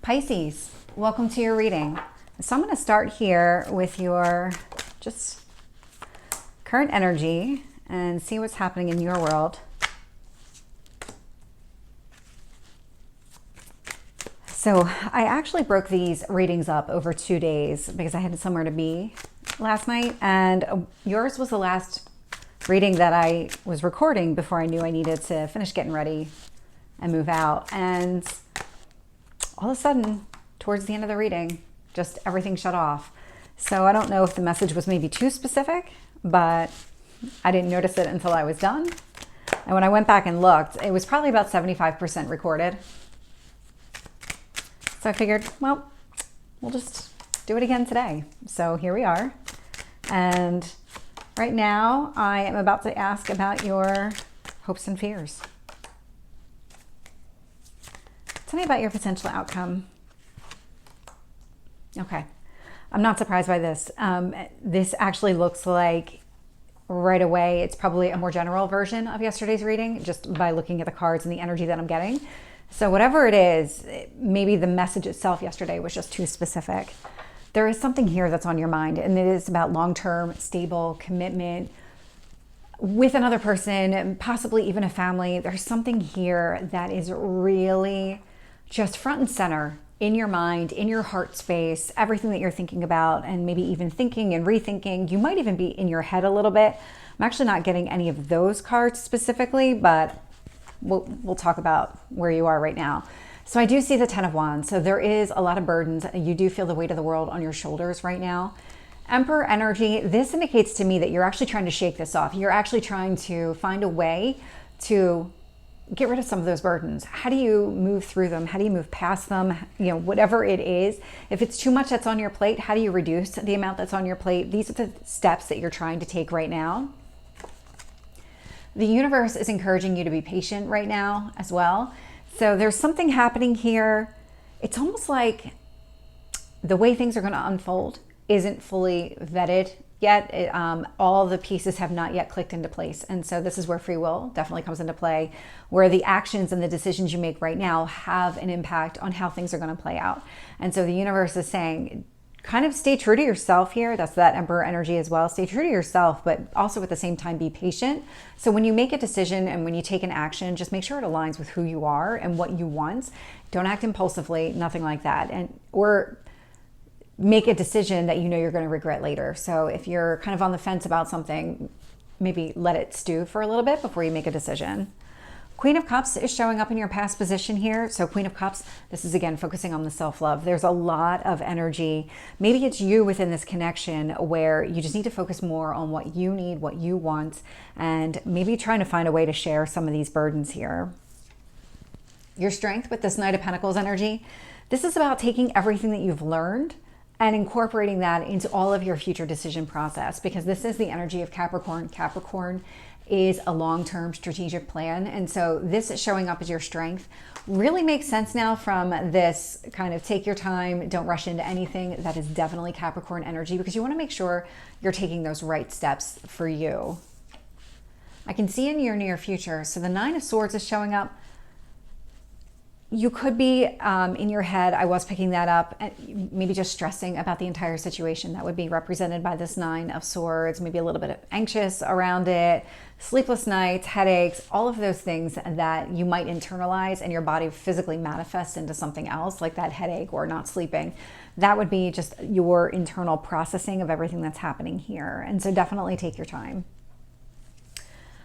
Pisces, welcome to your reading. So I'm going to start here with your just current energy and see what's happening in your world. So I actually broke these readings up over 2 days because I had somewhere to be last night, and yours was the last reading that I was recording before I knew I needed to finish getting ready and move out. And all of a sudden, towards the end of the reading, just everything shut off. So I don't know if the message was maybe too specific, but I didn't notice it until I was done. And when I went back and looked, it was probably about 75% recorded. So I figured, well, we'll just do it again today. So here we are. And right now I am about to ask about your hopes and fears. Tell me about your potential outcome. Okay. I'm not surprised by this. This actually looks like right away, it's probably a more general version of yesterday's reading, just by looking at the cards and the energy that I'm getting. So whatever it is, maybe the message itself yesterday was just too specific. There is something here that's on your mind, and it is about long-term, stable commitment with another person, possibly even a family. There's something here that is really just front and center in your mind, in your heart space, everything that you're thinking about, and maybe even thinking and rethinking. You might even be in your head a little bit. I'm actually not getting any of those cards specifically, but we'll talk about where you are right now. So I do see the 10 of Wands. So there is a lot of burdens. You do feel the weight of the world on your shoulders right now. Emperor energy, this indicates to me that you're actually trying to shake this off. You're actually trying to find a way to get rid of some of those burdens. How do you move through them? How do you move past them? You know, whatever it is. If it's too much that's on your plate, how do you reduce the amount that's on your plate? These are the steps that you're trying to take right now. The universe is encouraging you to be patient right now as well. So there's something happening here. It's almost like the way things are going to unfold isn't fully vetted yet. All the pieces have not yet clicked into place. And so this is where free will definitely comes into play, where the actions and the decisions you make right now have an impact on how things are going to play out. And so the universe is saying, kind of stay true to yourself here. That's that Emperor energy as well. Stay true to yourself, but also at the same time be patient. So when you make a decision and when you take an action, just make sure it aligns with who you are and what you want. Don't act impulsively, nothing like that. Or make a decision that you know you're going to regret later. So if you're kind of on the fence about something, maybe let it stew for a little bit before you make a decision. Queen of Cups is showing up in your past position here. So Queen of Cups, this is again focusing on the self-love. There's a lot of energy. Maybe it's you within this connection where you just need to focus more on what you need, what you want, and maybe trying to find a way to share some of these burdens here. Your strength with this Knight of Pentacles energy, this is about taking everything that you've learned and incorporating that into all of your future decision process, because this is the energy of Capricorn. Capricorn is a long-term strategic plan. And so this showing up as your strength really makes sense now from this kind of take your time, don't rush into anything. That is definitely Capricorn energy, because you want to make sure you're taking those right steps for you. I can see in your near future. So the 9 of Swords is showing up. You could be in your head, I was picking that up, maybe just stressing about the entire situation. That would be represented by this 9 of Swords, maybe a little bit anxious around it, sleepless nights, headaches, all of those things that you might internalize and your body physically manifests into something else, like that headache or not sleeping. That would be just your internal processing of everything that's happening here. And so definitely take your time.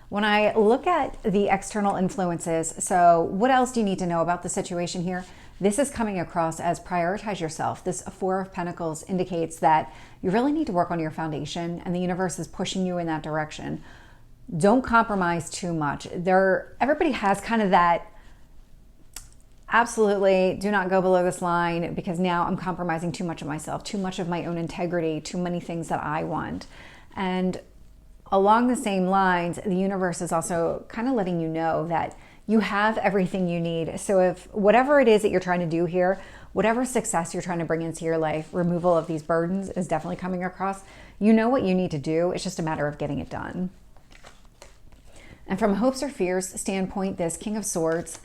When I look at the external influences, so what else do you need to know about the situation here? This is coming across as prioritize yourself. This 4 of Pentacles indicates that you really need to work on your foundation, and the universe is pushing you in that direction. Don't compromise too much. Everybody has kind of that, absolutely do not go below this line because now I'm compromising too much of myself, too much of my own integrity, too many things that I want. And along the same lines, the universe is also kind of letting you know that you have everything you need. So if whatever it is that you're trying to do here, whatever success you're trying to bring into your life, removal of these burdens is definitely coming across. You know what you need to do. It's just a matter of getting it done. And from a hopes or fears standpoint, this King of Swords,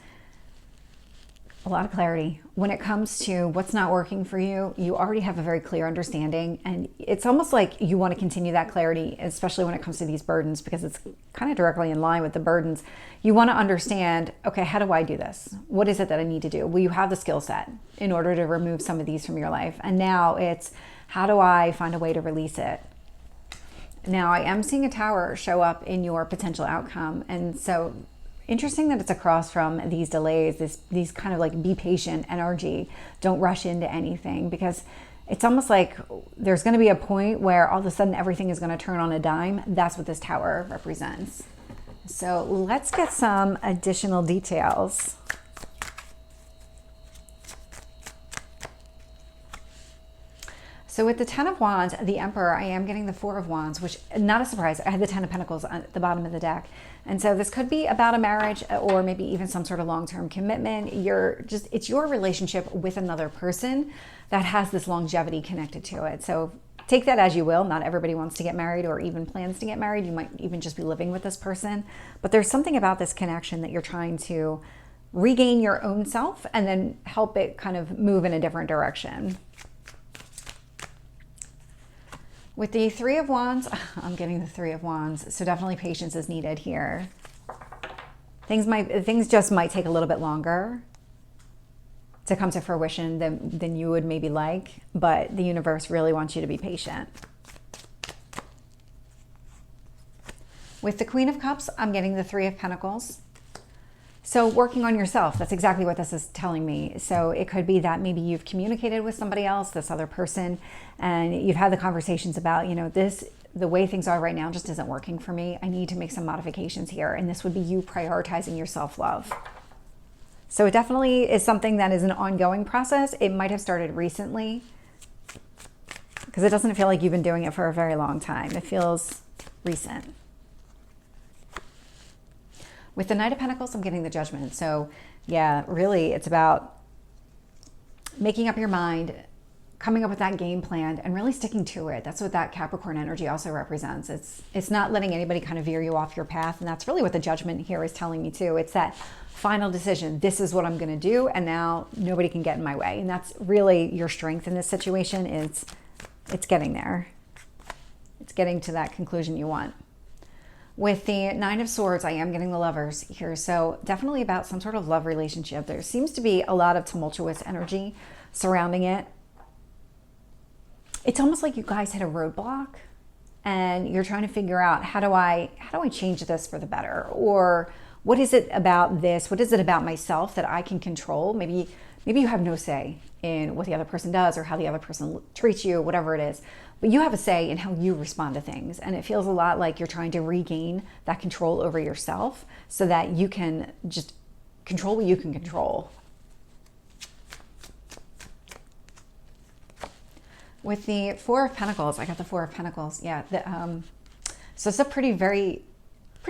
A lot of clarity. When it comes to what's not working for you, you already have a very clear understanding, and it's almost like you want to continue that clarity, especially when it comes to these burdens, because it's kind of directly in line with the burdens. You want to understand, okay, how do I do this? What is it that I need to do? Well, you have the skill set in order to remove some of these from your life. And now it's, how do I find a way to release it? Now, I am seeing a tower show up in your potential outcome. And so interesting that it's across from these delays, these kind of like be patient energy. Don't rush into anything, because it's almost like there's going to be a point where all of a sudden everything is going to turn on a dime. That's what this tower represents. So let's get some additional details. So with the 10 of Wands, the Emperor, I am getting the 4 of Wands, which, not a surprise. I had the 10 of Pentacles at the bottom of the deck. And so this could be about a marriage, or maybe even some sort of long-term commitment. It's your relationship with another person that has this longevity connected to it. So take that as you will. Not everybody wants to get married or even plans to get married. You might even just be living with this person. But there's something about this connection that you're trying to regain your own self and then help it kind of move in a different direction. With the 3 of Wands, I'm getting the 3 of Wands. So definitely patience is needed here. Things just might take a little bit longer to come to fruition than you would maybe like, but the universe really wants you to be patient. With the Queen of Cups, I'm getting the 3 of Pentacles. So working on yourself, that's exactly what this is telling me. So it could be that maybe you've communicated with somebody else, this other person, and you've had the conversations about, the way things are right now just isn't working for me. I need to make some modifications here. And this would be you prioritizing your self-love. So it definitely is something that is an ongoing process. It might have started recently, because it doesn't feel like you've been doing it for a very long time. It feels recent. With the Knight of Pentacles, I'm getting the Judgment. So yeah, really it's about making up your mind, coming up with that game plan, and really sticking to it. That's what that Capricorn energy also represents. It's not letting anybody kind of veer you off your path. And that's really what the Judgment here is telling me too. It's that final decision. This is what I'm going to do. And now nobody can get in my way. And that's really your strength in this situation. It's getting there. It's getting to that conclusion you want. With the 9 of Swords, I am getting the Lovers here. So definitely about some sort of love relationship. There seems to be a lot of tumultuous energy surrounding it. It's almost like you guys hit a roadblock and you're trying to figure out, how do I change this for the better? Or what is it about this? What is it about myself that I can control? Maybe you have no say in what the other person does or how the other person treats you, whatever it is. But you have a say in how you respond to things. And it feels a lot like you're trying to regain that control over yourself so that you can just control what you can control. With the 4 of Pentacles, I got the 4 of Pentacles. Yeah. So it's a pretty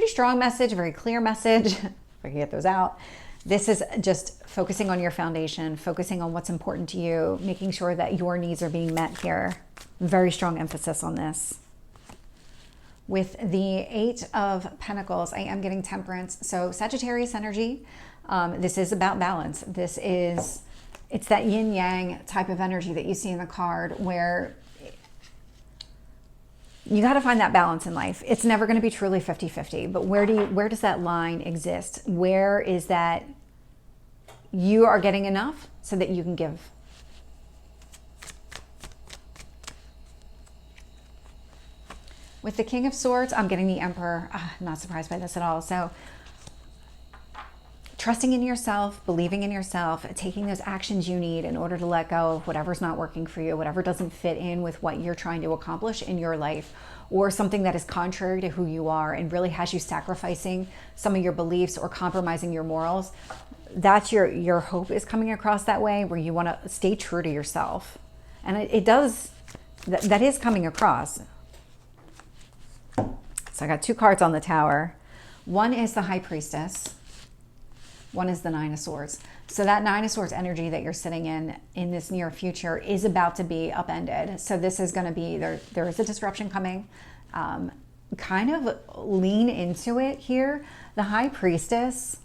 strong message, very clear message. If I can get those out. This is just focusing on your foundation, focusing on what's important to you, making sure that your needs are being met here. Very strong emphasis on this. With the 8 of Pentacles, I am getting Temperance. So Sagittarius energy. This is about balance. It's that yin yang type of energy that you see in the card, where you got to find that balance in life. It's never going to be truly 50-50, but where does that line exist? Where is that you are getting enough so that you can give? With the King of Swords, I'm getting the Emperor. Not surprised by this at all. So trusting in yourself, believing in yourself, taking those actions you need in order to let go of whatever's not working for you, whatever doesn't fit in with what you're trying to accomplish in your life, or something that is contrary to who you are and really has you sacrificing some of your beliefs or compromising your morals. That's your hope is coming across that way, where you want to stay true to yourself. And it does, that is coming across. So I got 2 cards on the Tower. One is the High Priestess. One is the 9 of Swords. So that 9 of Swords energy that you're sitting in this near future is about to be upended. So this is going to be, there is a disruption coming. Kind of lean into it here. The High Priestess,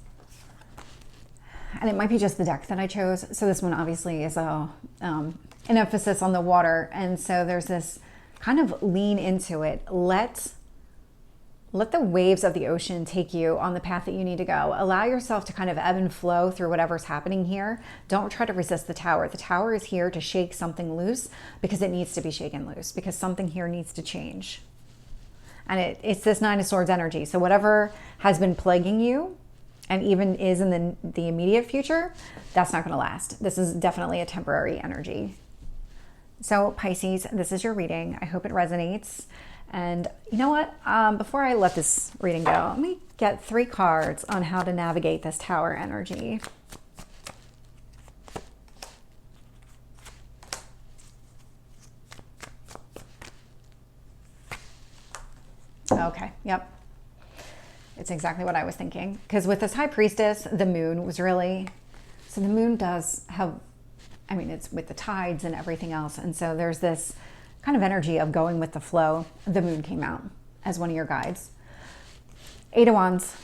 and it might be just the deck that I chose. So this one obviously is an emphasis on the water. And so there's this kind of lean into it. Let the waves of the ocean take you on the path that you need to go. Allow yourself to kind of ebb and flow through whatever's happening here. Don't try to resist the tower. The tower is here to shake something loose because it needs to be shaken loose, because something here needs to change. And it's this Nine of Swords energy. So whatever has been plaguing you and even is in the immediate future, that's not going to last. This is definitely a temporary energy. So Pisces, this is your reading. I hope it resonates. And you know what? Before I let this reading go, let me get 3 cards on how to navigate this tower energy. Okay, yep. It's exactly what I was thinking. Because with this High Priestess, the moon was really... So the moon does have... I mean, it's with the tides and everything else. And so there's this kind of energy of going with the flow. The moon came out as one of your guides. 8 of Wands,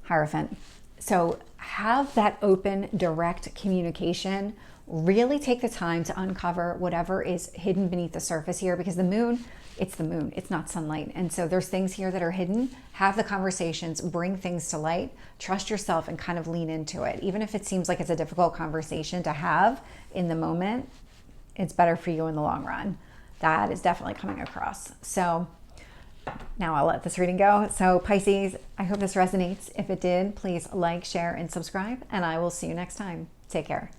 Hierophant. So have that open, direct communication. Really take the time to uncover whatever is hidden beneath the surface here, because the moon, it's the moon, it's not sunlight. And so there's things here that are hidden. Have the conversations, bring things to light, trust yourself, and kind of lean into it. Even if it seems like it's a difficult conversation to have in the moment, it's better for you in the long run. That is definitely coming across. So now I'll let this reading go. So Pisces, I hope this resonates. If it did, please like, share, and subscribe, and I will see you next time. Take care.